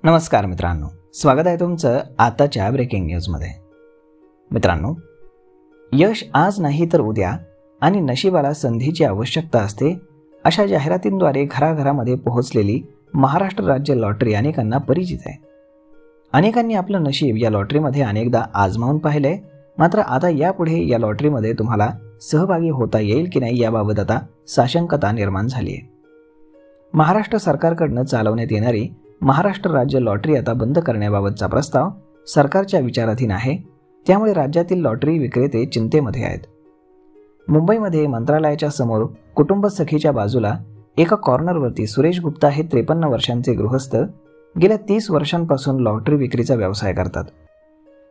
नमस्कार मित्रांनो, स्वागत आहे तुमचं आताच्या ब्रेकिंग न्यूजमध्ये। मित्रांनो, यश आज नाही तर उद्या आणि नशिबाला संधीची आवश्यकता असते अशा जाहिरातींद्वारे घराघरामध्ये पोहोचलेली महाराष्ट्र राज्य लॉटरी अनेकांना परिचित आहे। अनेकांनी आपलं नशीब या लॉटरीमध्ये अनेकदा आजमावून पाहिलंय, मात्र आता यापुढे या लॉटरीमध्ये तुम्हाला सहभागी होता येईल की नाही याबाबत आता साशंकता निर्माण झाली आहे। महाराष्ट्र सरकारकडून चालवण्यात येणारी महाराष्ट्र राज्य लॉटरी आता बंद करण्याबाबतचा प्रस्ताव सरकारच्या विचाराधीन आहे, त्यामुळे राज्यातील लॉटरी विक्रेते चिंतेमध्ये आहेत। मुंबईमध्ये मंत्रालयाच्या समोर कुटुंब सखीच्या बाजूला एका कॉर्नरवरती सुरेश गुप्ता हे 53 वर्षांचे गृहस्थ गेल्या 30 वर्षांपासून लॉटरी विक्रीचा व्यवसाय करतात।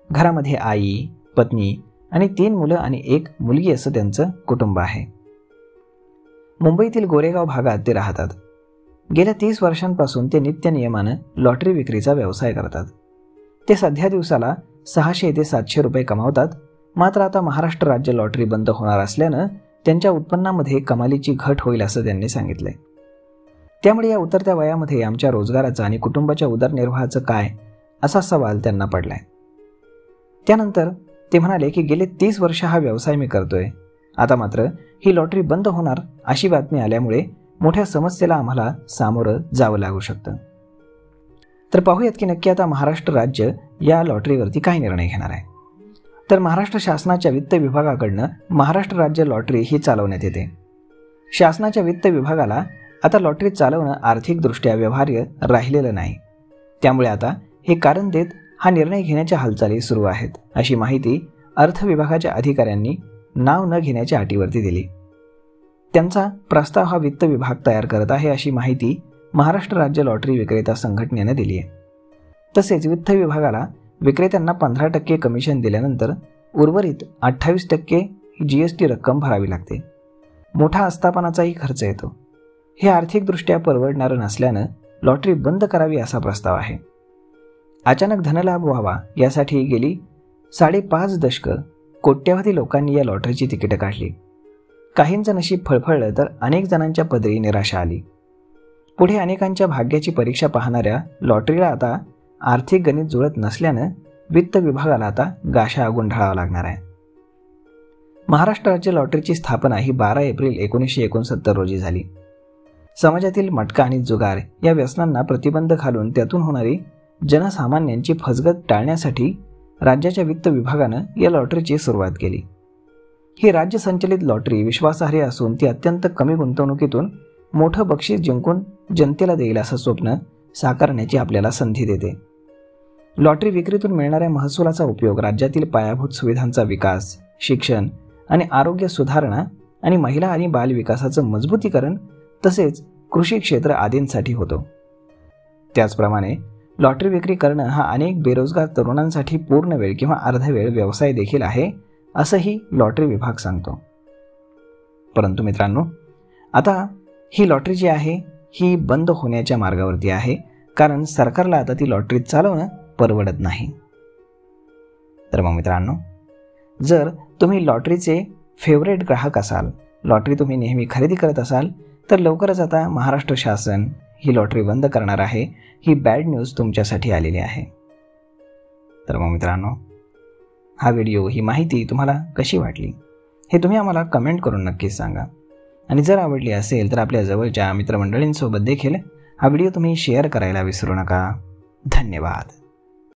घरामध्ये आई, पत्नी आणि 3 मुलं आणि 1 मुलगी असं त्यांचं कुटुंब आहे। मुंबईतील गोरेगाव भागात ते राहतात। गेल्या 30 वर्षांपासून ते नित्य नियमानं लॉटरी विक्रीचा व्यवसाय करतात। ते सध्या दिवसाला 600 ते 700 रुपये कमावतात, मात्र आता महाराष्ट्र राज्य लॉटरी बंद होणार असल्यानं त्यांच्या उत्पन्नामध्ये कमालीची घट होईल असं त्यांनी सांगितलंय। त्यामुळे या उतरत्या वयामध्ये आमच्या रोजगाराचं आणि कुटुंबाच्या उदरनिर्वाहाचं काय असा सवाल त्यांना पडलाय। त्यानंतर ते म्हणाले की गेले 30 वर्ष हा व्यवसाय मी करतोय, आता मात्र ही लॉटरी बंद होणार अशी बातमी आल्यामुळे मोठ्या समस्येला आम्हाला सामोरं जावं लागू शकतं। तर पाहूयात की नक्की आता महाराष्ट्र राज्य या लॉटरीवरती काय निर्णय घेणार आहे। तर महाराष्ट्र शासनाच्या वित्त विभागाकडनं महाराष्ट्र राज्य लॉटरी ही चालवण्यात येते। शासनाच्या वित्त विभागाला आता लॉटरी चालवणं आर्थिकदृष्ट्या व्यवहार्य राहिलेलं नाही, त्यामुळे आता हे कारण देत हा निर्णय घेण्याच्या हालचाली सुरू आहेत अशी माहिती अर्थ विभागाच्या अधिकाऱ्यांनी नाव न घेण्याच्या अटीवरती दिली। त्यांचा प्रस्ताव हा वित्त विभाग तयार करत आहे अशी माहिती महाराष्ट्र राज्य लॉटरी विक्रेता संघटनेने दिली आहे। तसेच वित्त विभागाला विक्रेत्यांना 15% कमिशन दिल्यानंतर उर्वरित 28% GST रक्कम भरावी लागते। मोठा आस्थापनाचाही खर्च येतो। हे आर्थिकदृष्ट्या परवडणारं नसल्यानं लॉटरी बंद करावी असा प्रस्ताव आहे। अचानक धनलाभ व्हावा यासाठी गेली 5.5 दशकं कोट्यवधी लोकांनी या लॉटरीची तिकीटं काढली। काहींचं नशीब फळफळलं तर अनेक जणांच्या पदरी निराशा आली। पुढे अनेकांच्या भाग्याची परीक्षा पाहणाऱ्या लॉटरीला आता आर्थिक गणित जुळत नसल्यानं वित्त विभागाला आता गाशा गुंढाळावा लागणार आहे। महाराष्ट्र राज्य लॉटरीची स्थापना ही 12 एप्रिल 1969 रोजी झाली। समाजातील मटका आणि जुगार या व्यसनांना प्रतिबंध घालून त्यातून होणारी जनसामान्यांची फसगत टाळण्यासाठी राज्याच्या वित्त विभागानं या लॉटरीची सुरुवात केली। ही राज्य संचलित लॉटरी विश्वासार्ह असून ती अत्यंत कमी गुंतवणुकीतून मोठं बक्षीस जिंकून जनतेला देईल असं स्वप्न साकारण्याची आपल्याला संधी देते। लॉटरी विक्रीतून मिळणाऱ्या महसुलाचा उपयोग राज्यातील पायाभूत सुविधांचा विकास, शिक्षण आणि आरोग्य सुधारणा आणि महिला आणि बाल विकासाचं मजबूतीकरण तसेच कृषी क्षेत्र आदींसाठी होतो। त्याचप्रमाणे लॉटरी विक्री करणं हा अनेक बेरोजगार तरुणांसाठी पूर्ण वेळ किंवा अर्धवेळ व्यवसाय देखील आहे असंही लॉटरी विभाग सांगतो। परंतु मित्रांनो, आता ही लॉटरी जी आहे ही बंद होण्याच्या मार्गावरती आहे, कारण सरकारला आता ती लॉटरी चालवणं परवडत नाही। तर मग मित्रांनो, जर तुम्ही लॉटरीचे फेवरेट ग्राहक असाल, लॉटरी तुम्ही नेहमी खरेदी करत असाल, तर लवकरच आता महाराष्ट्र शासन ही लॉटरी बंद करणार आहे ही बॅड न्यूज तुमच्यासाठी आलेली आहे। तर मग मित्रांनो, हा व्हिडिओ ही माहिती तुम्हाला कशी वाटली हे तुम्ही आम्हाला कमेंट करून नक्कीच सांगा, आणि जर आवडली असेल तर आपल्या जवळच्या मित्रमंडळींसोबत देखील हा व्हिडिओ तुम्ही शेअर करायला विसरू नका। धन्यवाद।